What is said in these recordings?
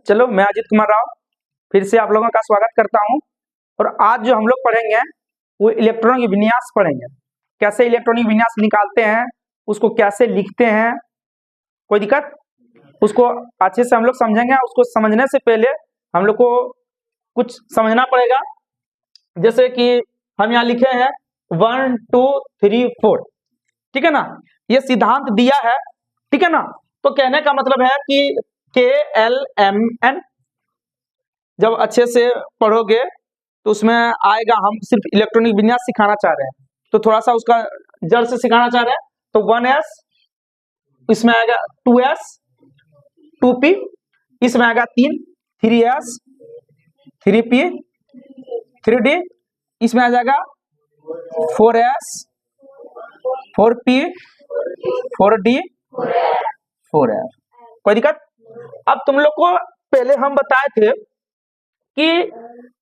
चलो, मैं अजीत कुमार राव फिर से आप लोगों का स्वागत करता हूं। और आज जो हम लोग पढ़ेंगे वो इलेक्ट्रॉनिक विन्यास पढ़ेंगे। कैसे इलेक्ट्रॉनिक विन्यास निकालते हैं, उसको कैसे लिखते हैं, कोई दिक्कत, उसको अच्छे से हम लोग समझेंगे। उसको समझने से पहले हम लोग को कुछ समझना पड़ेगा। जैसे कि हम यहाँ लिखे हैं 1 2 3 4, ठीक है ना, ये सिद्धांत दिया है, ठीक है ना। तो कहने का मतलब है कि KLMN जब अच्छे से पढ़ोगे तो उसमें आएगा। हम सिर्फ इलेक्ट्रॉनिक विन्यास सिखाना चाह रहे हैं, तो थोड़ा सा उसका जड़ से सिखाना चाह रहे हैं। तो 1S, इसमें आएगा 2S 2P, इसमें आएगा 3S 3P 3D, इसमें आ जाएगा 4S 4P 4D 4F। कोई दिक्कत। अब तुम लोग को पहले हम बताए थे कि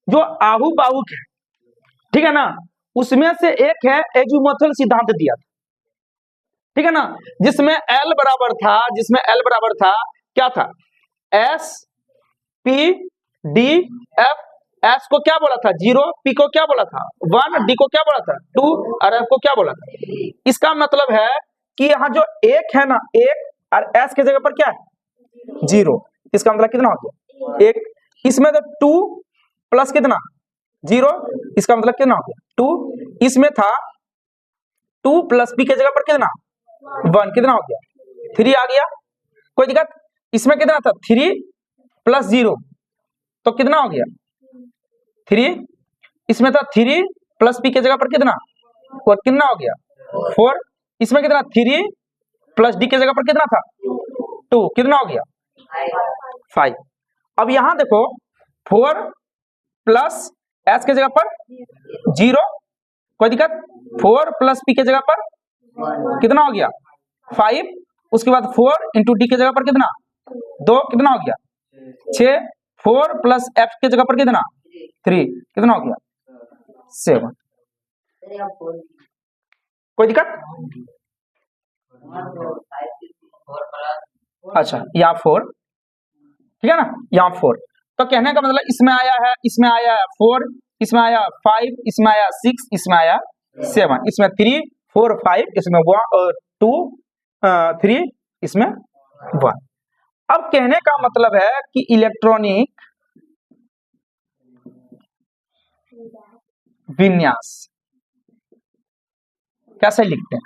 जो आहू बाहुक है, ठीक है ना, उसमें से एक है एजुमथल सिद्धांत दिया था, ठीक है ना, जिसमें L बराबर था क्या था, S P D F। S को क्या बोला था 0, P को क्या बोला था 1, D को क्या बोला था 2 और F को क्या बोला था। इसका मतलब है कि यहाँ जो एक है ना, एक और S के जगह पर क्या है 0। इसका मतलब कितना हो गया 1। इसमें तो 2 प्लस कितना 0, इसका मतलब कितना हो गया 2। इसमें था 2 प्लस P के जगह पर कितना 1, कितना हो गया 3 आ गया। कोई दिक्कत। इसमें कितना था 3 प्लस 0, तो कितना हो गया 3। इसमें था 3 प्लस P के जगह पर कितना, और कितना हो गया 4। इसमें कितना 3 प्लस D के जगह पर कितना था 2, कितना हो गया 5। अब यहां देखो 4 प्लस S के जगह पर 0, कोई दिक्कत। 4 प्लस P के जगह पर कितना हो गया 5। उसके बाद 4 इंटू D के जगह पर कितना 2, कितना हो गया 6। 4 प्लस F के जगह पर कितना 3, कितना हो गया 7। कोई दिक्कत। अच्छा, यहाँ 4, ठीक है ना, यहाँ 4। तो कहने का मतलब इसमें आया है 4, इसमें आया 5, इसमें आया 6, इसमें आया 7, इसमें 3 4 5, इसमें 2 3, इसमें 1। अब कहने का मतलब है कि इलेक्ट्रॉनिक विन्यास कैसे लिखते हैं,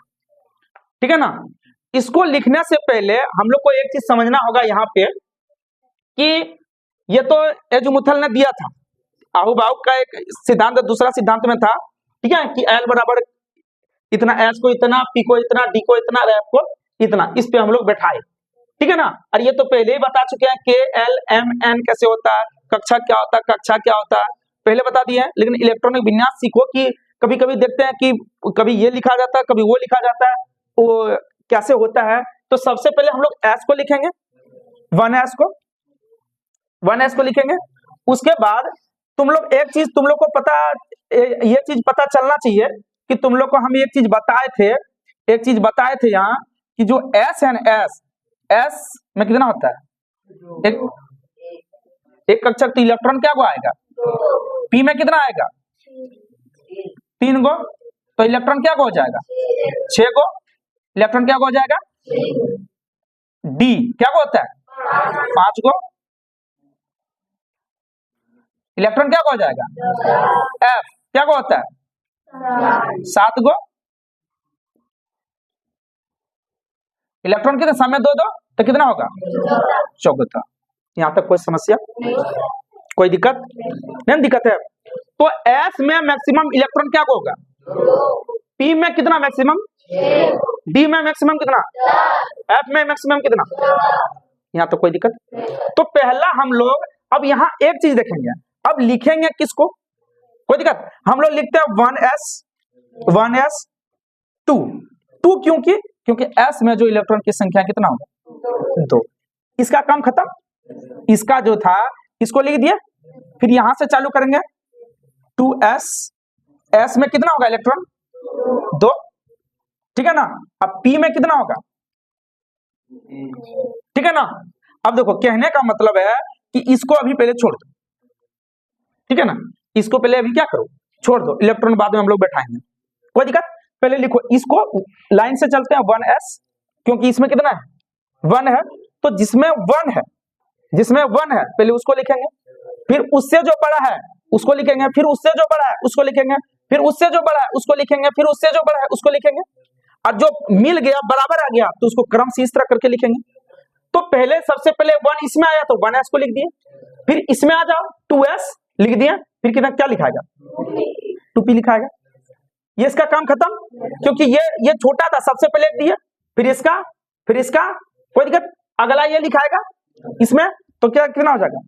ठीक है ना। इसको लिखने से पहले हम लोग को एक चीज समझना होगा यहाँ पे कि ये तो एजुमुथल ने दिया था, आहू बाहुक का एक सिद्धांत दूसरा सिद्धांत में था, ठीक है, कि L बराबर इतना, S को इतना, P को इतना, D को इतना, F को इतना। इस पे हम लोग बैठाए, ठीक है ना। और ये तो पहले ही बता चुके हैं KLMN कैसे होता है, कक्षा क्या होता है, कक्षा क्या होता है, पहले बता दिए हैं। लेकिन इलेक्ट्रॉनिक विन्यास सीखो कि कभी कभी देखते हैं कि कभी ये लिखा जाता है, कभी वो लिखा जाता है, वो कैसे होता है। तो सबसे पहले हम लोग S को लिखेंगे, 1S को लिखेंगे। उसके बाद तुम लोग एक चीज तुम लोग को पता, ये चीज पता चलना चाहिए कि तुम लोग को हम एक चीज बताए थे यहाँ कि जो S है ना, S में कितना होता है एक कक्षा। तो इलेक्ट्रॉन क्या को आएगा P में कितना आएगा 3 गो, तो इलेक्ट्रॉन क्या को हो जाएगा 6 गो। इलेक्ट्रॉन क्या को हो जाएगा D क्या को होता है 5 गो। इलेक्ट्रॉन क्या को हो जाएगा F क्या को होता है 7 गो। इलेक्ट्रॉन कितने समय 2 तो कितना होगा 14। यहाँ तक कोई समस्या, कोई दिक्कत नहीं, दिक्कत है। तो S में मैक्सिमम इलेक्ट्रॉन क्या को होगा, P में कितना मैक्सिमम, D में मैक्सिमम कितना, F में मैक्सिमम कितना। यहाँ तो कोई दिक्कत। तो पहला हम लोग अब यहाँ एक चीज देखेंगे, अब लिखेंगे किसको, कोई दिक्कत। हम लोग लिखते हैं 1S 2 क्योंकि S में जो इलेक्ट्रॉन की संख्या कितना होगा 2। इसका काम खत्म। इसका जो था इसको लिख दिया, फिर यहां से चालू करेंगे 2S। S में कितना होगा इलेक्ट्रॉन 2, ठीक है ना। अब P में कितना होगा ठीक है ना। अब देखो कहने का मतलब है कि इसको अभी पहले छोड़ दो, ठीक है ना, इसको पहले अभी क्या करो, छोड़ दो, इलेक्ट्रॉन बाद में हम लोग बैठाएंगे, कोई दिक्कत। पहले लिखो इसको, लाइन से चलते हैं 1s, क्योंकि इसमें कितना है 1 है, तो जिसमें 1 है, जिसमें 1 है पहले उसको लिखेंगे, फिर उससे जो बड़ा है उसको लिखेंगे, फिर उससे जो बड़ा है उसको लिखेंगे, फिर उससे जो बड़ा है उसको लिखेंगे, फिर उससे जो बड़ा है उसको लिखेंगे, और जो मिल गया बराबर आ गया तो उसको क्रम से इस तरह करके लिखेंगे। तो पहले सबसे पहले 1 इसमें आया तो 1s को लिख दिए, फिर इसमें आ जाओ 2s लिख दिया, फिर कितना क्या लिखाएगा 2p लिखाएगा। ये इसका काम खत्म, क्योंकि ये छोटा था, सबसे पहले दिया, फिर इसका कोई दिक्कत, अगला ये लिखाएगा इसमें, तो क्या कितना हो जाएगा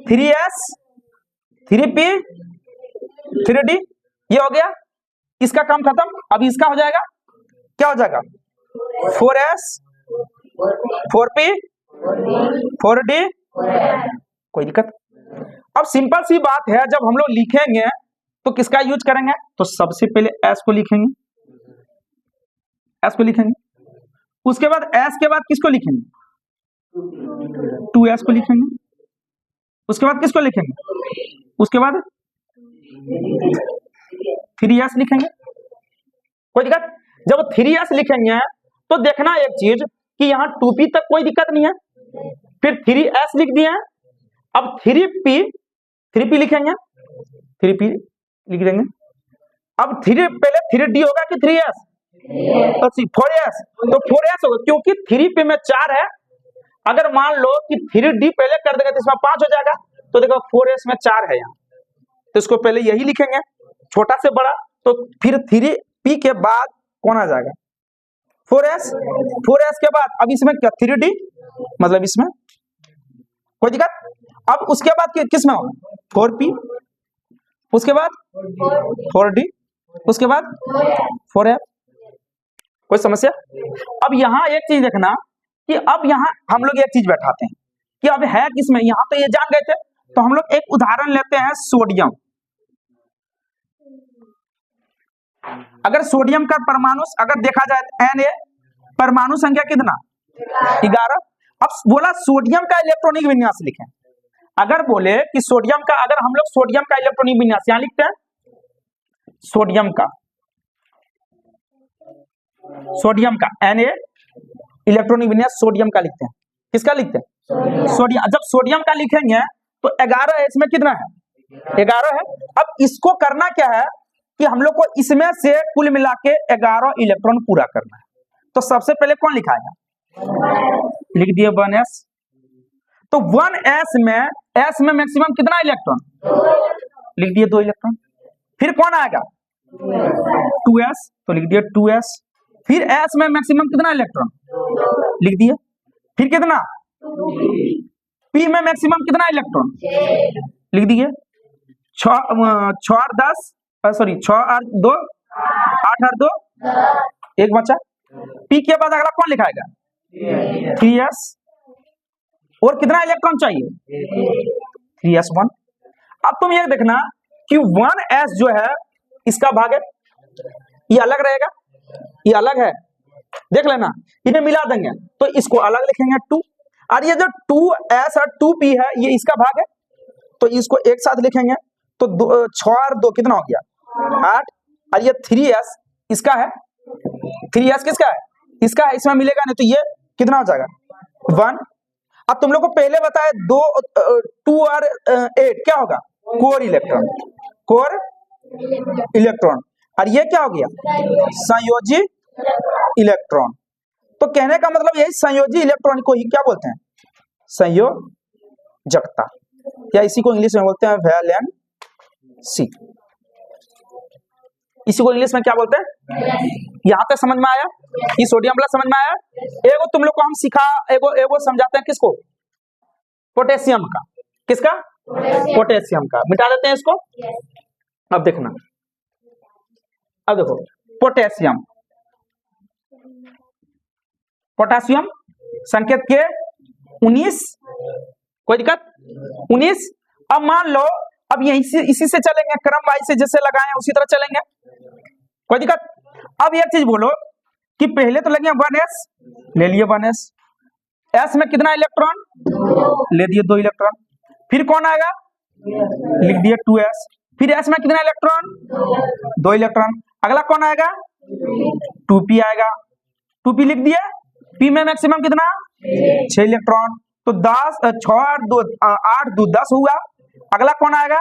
3s 3p 3d, ये हो गया, इसका काम खत्म। अब इसका हो जाएगा, क्या हो जाएगा 4s 4p 4d, कोई दिक्कत। अब सिंपल सी बात है, जब हम लोग लिखेंगे तो किसका यूज करेंगे, तो सबसे पहले s को लिखेंगे, s को लिखेंगे, उसके बाद s के बाद किसको लिखेंगे 2s को लिखेंगे, उसके बाद किसको लिखेंगे, उसके बाद 3s लिखेंगे, कोई दिक्कत। जब 3s लिखेंगे तो देखना एक चीज कि यहाँ 2p तक कोई दिक्कत नहीं है, फिर 3s लिख दिए, अब 3p लिखेंगे, 3p लिख देंगे, अब 3 पहले 3d होगा कि 3s 4s, तो 4s होगा, क्योंकि 3p में 4 है, अगर मान लो कि 3d पहले कर देंगे तो इसमें 5 हो जाएगा, तो देखो 4s में 4 है यहाँ, तो इसको पहले यही लिखेंगे छोटा से बड़ा, तो फिर 3p के बाद कौन आ जाएगा 4s के बाद, अब इसमें क्या 3d, मतलब इसमें कोई दिक्कत। अब उसके बाद किस में होगा 4p, उसके बाद 4d, उसके बाद 4f, कोई समस्या। अब यहाँ एक चीज देखना कि अब यहाँ हम लोग एक चीज बैठाते हैं कि अब है किसमें, यहाँ तो ये जान गए थे, तो हम लोग एक उदाहरण लेते हैं सोडियम। अगर सोडियम का परमाणु अगर देखा जाए Na, परमाणु संख्या कितना 11। अब बोला सोडियम का इलेक्ट्रॉनिक विन्यास लिखें, अगर बोले कि सोडियम का, अगर हम लोग सोडियम का इलेक्ट्रॉनिक विन्यास यहां लिखते हैं, सोडियम का Na इलेक्ट्रॉनिक विन्यास सोडियम का लिखते हैं, किसका लिखते हैं सोडियम। जब सोडियम का लिखेंगे तो 11 है, इसमें कितना है 11 है। अब इसको करना क्या है कि हम लोग को इसमें से कुल मिला के 11 इलेक्ट्रॉन पूरा करना है, तो सबसे पहले कौन लिखाएगा, लिख दिए 1s, तो 1s में मैक्सिमम कितना इलेक्ट्रॉन, लिख दिए 2 इलेक्ट्रॉन, फिर कौन आएगा 2s, तो लिख दिए 2s, फिर s में मैक्सिमम कितना इलेक्ट्रॉन, लिख दिए, फिर कितना p में मैक्सिमम कितना इलेक्ट्रॉन, लिख दिए, 6 और 10 सॉरी 6 और 2 8 और 2 एक बचा, p के बाद अगला कौन लिखाएगा 3s, और कितना इलेक्ट्रॉन चाहिए 3s1। अब तुम ये देखना कि 1s जो है इसका भाग है, ये अलग रहेगा, ये अलग है, देख लेना, इन्हें मिला देंगे तो इसको अलग लिखेंगे 2, और ये जो 2s और 2p है ये इसका भाग है, तो इसको एक साथ लिखेंगे, तो 6 और 2 कितना हो गया 8, और ये 3s इसका है, 3s किसका है, इसका है, इसमें मिलेगा नहीं, तो ये कितना हो जाएगा 1। अब तुम लोग को पहले बताया 2 और 8 क्या होगा कोर इलेक्ट्रॉन, और ये क्या हो गया संयोजी इलेक्ट्रॉन। तो कहने का मतलब यही, संयोजी इलेक्ट्रॉन को ही क्या बोलते हैं संयोजकता, या इसी को इंग्लिश में बोलते हैं वैलेंसी, इसी को इंग्लिश में क्या बोलते हैं। यहां तक समझ में आया, ये सोडियम प्लस समझ में आया। एगो तुम लोग को हम सिखा एगो समझाते हैं, किसको पोटेशियम का, किसका पोटेशियम का, मिटा देते हैं इसको। अब देखना, अब देखो पोटेशियम संकेत के 19, कोई दिक्कत 19। अब मान लो अब यही से इसी से चलेंगे, क्रम वाइज से जैसे लगाए उसी तरह चलेंगे, कोई दिक्कत। अब एक चीज बोलो कि पहले तो लगे 1s, ले लिए 1s, एस में कितना इलेक्ट्रॉन, ले दिए 2 इलेक्ट्रॉन। फिर कौन आएगा, लिख दिए 2s। फिर एस में कितना इलेक्ट्रॉन, 2 इलेक्ट्रॉन। अगला कौन आएगा, 2p आएगा, 2p लिख दिए। p में मैक्सिमम कितना, 6 इलेक्ट्रॉन। तो 10 6 8 2 10 हुआ। अगला कौन आएगा,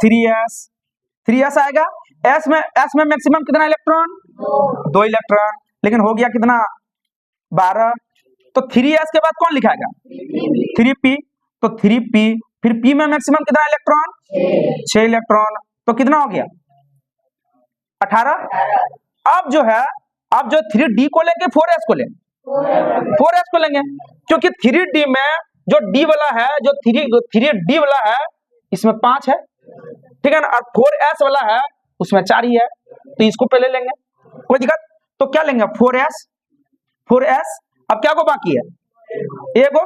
3s आएगा। s में मैक्सिमम कितना इलेक्ट्रॉन, 2 इलेक्ट्रॉन, लेकिन हो गया कितना, 12। तो 3s के बाद कौन लिखाएगा, 3p। तो 3p, फिर p में मैक्सिमम कितना इलेक्ट्रॉन, 6 इलेक्ट्रॉन। तो कितना हो गया, 18। अब जो है, अब जो 3d को लेंगे 4s को लेंगे, 4s को लेंगे, क्योंकि 3d में जो d वाला है, जो 3d वाला है इसमें 5 है, ठीक है ना, और 4s वाला है उसमें 4 ही है। तो इसको पहले लेंगे, कोई दिक्कत। तो क्या लेंगे, 4s। अब क्या को बाकी है, एक गो।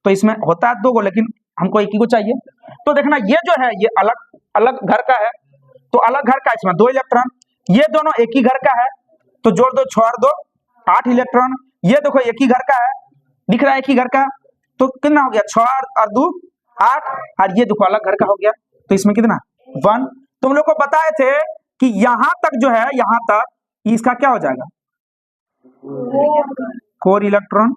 तो इसमें होता है 2 गो, लेकिन हमको एक ही को चाहिए। तो देखना ये जो है ये अलग अलग घर का है, तो अलग घर का, इसमें 2 इलेक्ट्रॉन। ये दोनों एक ही घर का है, तो जोड़ दो, 6 और 2 8 इलेक्ट्रॉन। ये देखो एक ही घर का है, दिख रहा है एक ही घर का। तो कितना हो गया, 6 और 2 8, और ये देखो अलग घर का हो गया। तो इसमें कितना, 1। तुम लोग को बताए थे कि यहां तक जो है, यहां तक इसका क्या हो जाएगा, कोर इलेक्ट्रॉन,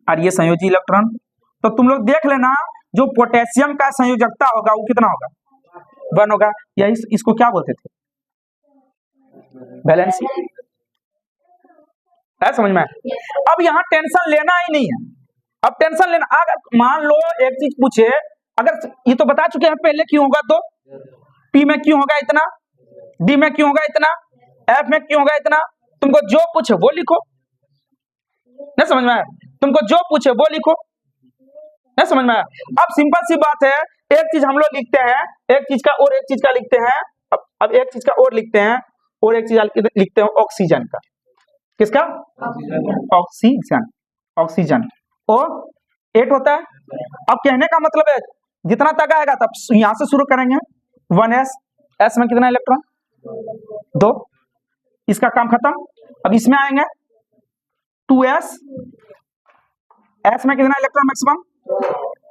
और ये संयोजी इलेक्ट्रॉन। तो तुम लोग देख लेना, जो पोटेशियम का संयोजकता होगा वो कितना होगा, 1 होगा। या इसको क्या बोलते थे, वैलेंसी। है समझ में। अब यहाँ टेंशन लेना ही नहीं है। अब टेंशन लेना, अगर मान लो एक चीज पूछे, अगर ये तो बता चुके हैं पहले क्यों होगा, तो P में क्यों होगा इतना, D में क्यों होगा इतना, F में क्यों होगा इतना। तुमको जो पूछे वो लिखो, नहीं समझ में आया, तुमको जो पूछे वो लिखो, नहीं समझ में आया। अब सिंपल सी बात है, एक चीज हम लोग लिखते हैं, एक चीज का और एक चीज का लिखते हैं। अब एक चीज का और लिखते हैं, और एक चीज लिखते हैं ऑक्सीजन का। किसका, ऑक्सीजन और 8 होता है। अब कहने का मतलब है जितना तक आएगा तब यहां से शुरू करेंगे। 1s, s में कितना इलेक्ट्रॉन, 2, इसका काम खत्म। अब इसमें आएंगे 2s, s में कितना इलेक्ट्रॉन मैक्सिमम,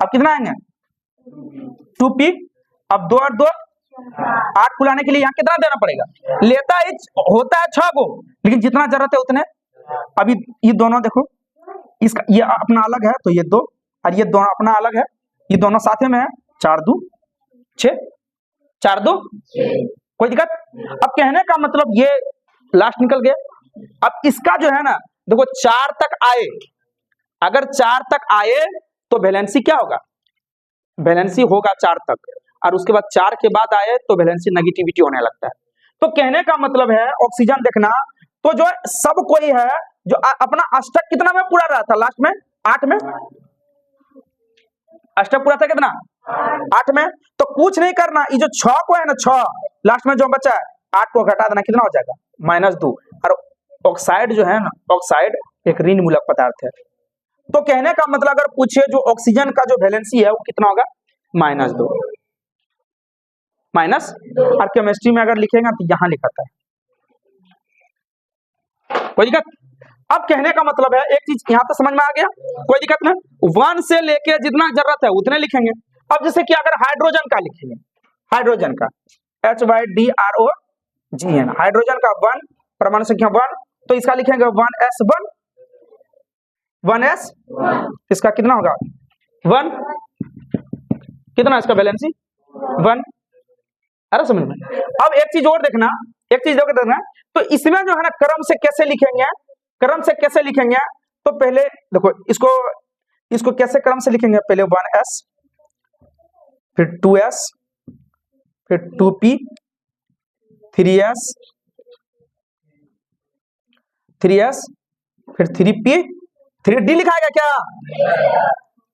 अब कितना आएंगे 2p। अब 2 और 2 8 को लाने के लिए यहाँ कितना देना पड़ेगा, लेता है होता है 6 गो, लेकिन जितना जरूरत है उतने। अभी ये दोनों देखो, इसका ये अपना अलग है तो ये 2, और ये दोनों अपना अलग है, ये दोनों साथ में है, 4 2 6, 4 2 कोई दिक्कत। अब कहने का मतलब ये लास्ट निकल गया। अब इसका जो है ना, देखो 4 तक आए, अगर 4 तक आए तो वैलेंसी क्या होगा, वैलेंसी होगा 4 तक, और उसके बाद 4 के बाद आए तो वैलेंसी नेगेटिविटी होने लगता है। तो कहने का मतलब है ऑक्सीजन देखना, तो जो सब कोई है जो अपना अष्टक कितना में पूरा रहा था, लास्ट में 8 में अष्टक पूरा था कितना, 8 में। तो कुछ नहीं करना, ये जो 6 को है ना, 6 लास्ट में जो बचा है 8 को घटा देना, कितना हो जाएगा -2। और ऑक्साइड जो है ना, ऑक्साइड एक ऋण मूलक पदार्थ है। तो कहने का मतलब अगर पूछे जो ऑक्सीजन का जो वैलेंसी है वो कितना होगा, -2 माइनस। और केमिस्ट्री में अगर लिखेगा तो यहां लिखा था, कोई दिक्कत। अब कहने का मतलब है एक चीज यहां तक समझ में आ गया, कोई दिक्कत ना। 1 से लेके जितना जरूरत है उतने लिखेंगे। अब जैसे कि अगर हाइड्रोजन का लिखेंगे, हाइड्रोजन का HYDROGN, हाइड्रोजन का 1 परमाणु संख्या 1, तो इसका लिखेंगे 1s1, 1s, इसका कितना होगा 1, कितना इसका वैलेंसी 1। अरे समझ में। अब एक चीज और देखना, एक चीज और देखना, तो इसमें जो है ना क्रम से कैसे लिखेंगे, क्रम से कैसे लिखेंगे। तो पहले देखो इसको कैसे क्रम से लिखेंगे, पहले 1s, फिर 2s, फिर 2p, 3s, फिर 3p, 3d लिखाएगा क्या,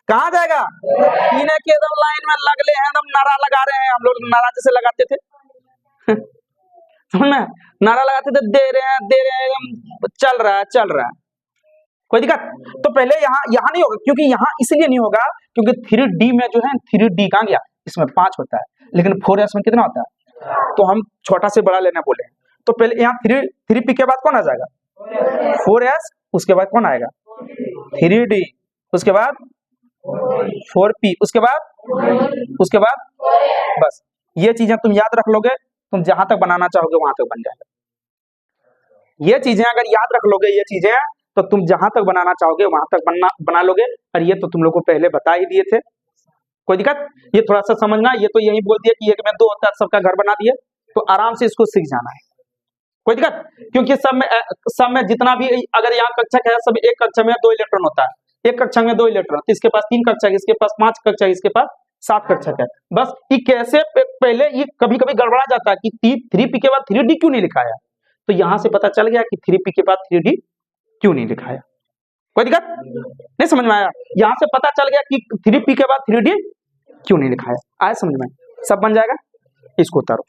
कहाँ जाएगा, पीने के एकदम लाइन में लगले हैं, एकदम नारा लगा रहे हैं, हम लोग नारा जैसे लगाते थे नारा लगाते थे, दे रहे हैं एकदम चल रहा है, कोई दिक्कत। तो पहले यहाँ नहीं होगा, क्योंकि यहाँ इसलिए नहीं होगा क्योंकि 3d में जो है 3d कहाँ गया, इसमें 5 होता है, लेकिन 4s में कितना होता है, तो हम छोटा से बड़ा लेना बोले। तो पहले यहाँ 3p के बाद कौन आ जाएगा 4s, उसके बाद कौन आएगा 3D, उसके बाद 4P, उसके बाद बस ये चीजें तुम याद रख लोगे, तुम जहां तक बनाना चाहोगे वहां तक बन जाएगा। ये चीजें अगर याद रख लोगे, ये चीजें तो तुम जहां तक बनाना चाहोगे वहां तक बना लोगे। और ये तो तुम लोग को पहले बता ही दिए थे, कोई दिक्कत? ये थोड़ा सा समझना, ये तो यही बोल दिया कि एक में 2 होता है, सबका घर बना दिए, तो आराम से इसको सीख जाना है, कोई दिक्कत? क्योंकि सब में जितना भी अगर यहाँ कक्षक है, सब एक कक्षा में 2 इलेक्ट्रॉन होता है, एक कक्षा में 2 इलेक्ट्रॉन, तो इसके पास 3 कक्षक, इसके पास 5 कक्षक, इसके पास 7 कक्षक है। बस ये कैसे पहले ये कभी कभी गड़बड़ा जाता है कि 3P के बाद 3D क्यों नहीं लिखाया, तो यहां से पता चल गया कि 3P के बाद 3D क्यों नहीं लिखाया। कोई दिक्कत नहीं? समझ में आया? यहां से पता चल गया कि 3P के बाद 3D क्यों नहीं लिखाया। आया समझ में? सब बन जाएगा, इसको उतारो।